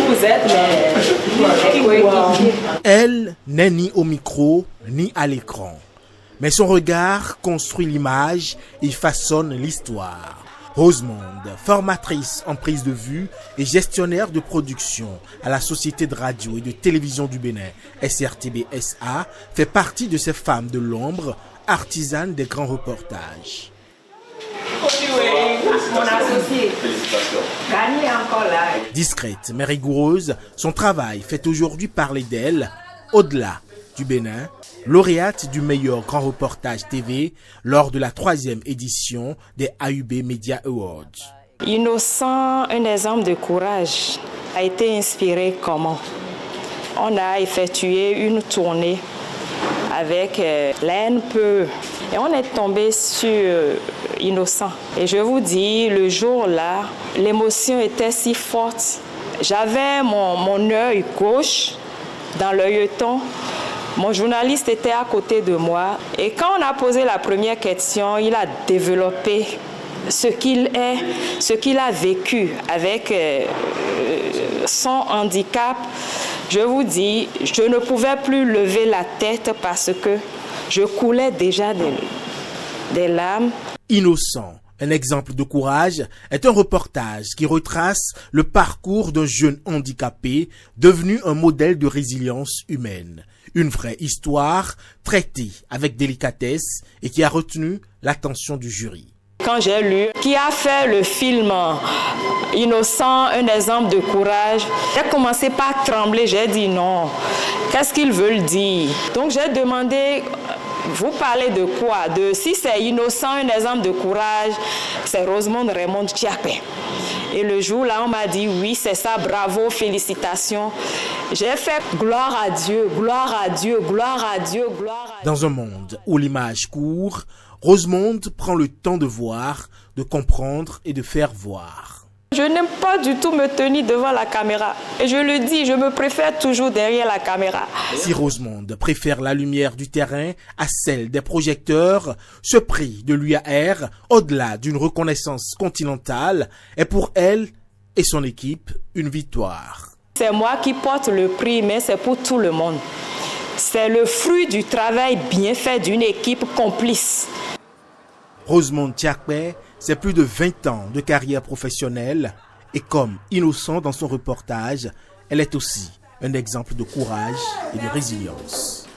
vous êtes mes coéquipiers. Elle n'est ni au micro, ni à l'écran. Mais son regard construit l'image et façonne l'histoire. Rosemonde, formatrice en prise de vue et gestionnaire de production à la Société de radio et de télévision du Bénin, SRTB SA, fait partie de ces femmes de l'ombre, artisanes des grands reportages. Mon associé, gagné encore là. Discrète mais rigoureuse, son travail fait aujourd'hui parler d'elle, au-delà du Bénin, lauréate du meilleur grand reportage TV lors de la 3e édition des AUB Media Awards. Innocent, un exemple de courage, a été inspiré comment? On a effectué une tournée avec l'ANPE et on est tombé sur Innocent. Et je vous dis, le jour-là, l'émotion était si forte. J'avais mon œil gauche dans l'œilleton. Mon journaliste était à côté de moi et quand on a posé la première question, il a développé ce qu'il est, ce qu'il a vécu avec son handicap. Je vous dis, je ne pouvais plus lever la tête parce que je coulais déjà des larmes. Innocent, un exemple de courage, est un reportage qui retrace le parcours d'un jeune handicapé devenu un modèle de résilience humaine. Une vraie histoire traitée avec délicatesse et qui a retenu l'attention du jury. Quand j'ai lu qui a fait le film Innocent, un exemple de courage, j'ai commencé par trembler, j'ai dit non, qu'est-ce qu'ils veulent dire? Donc j'ai demandé, vous parlez de quoi? Si c'est Innocent, un exemple de courage, c'est Rosemonde Raymond Tchiakpé. Et le jour-là, on m'a dit oui, c'est ça, bravo, félicitations. J'ai fait gloire à Dieu, gloire à Dieu, gloire à Dieu, gloire à Dieu. Dans un monde où l'image court, Rosemonde prend le temps de voir, de comprendre et de faire voir. Je n'aime pas du tout me tenir devant la caméra. Et je le dis, je me préfère toujours derrière la caméra. Si Rosemonde préfère la lumière du terrain à celle des projecteurs, ce prix de l'UAR, au-delà d'une reconnaissance continentale, est pour elle et son équipe une victoire. C'est moi qui porte le prix, mais c'est pour tout le monde. C'est le fruit du travail bien fait d'une équipe complice. Rosemonde Tchiakpé, c'est plus de 20 ans de carrière professionnelle et comme Innocent dans son reportage, elle est aussi un exemple de courage et de résilience.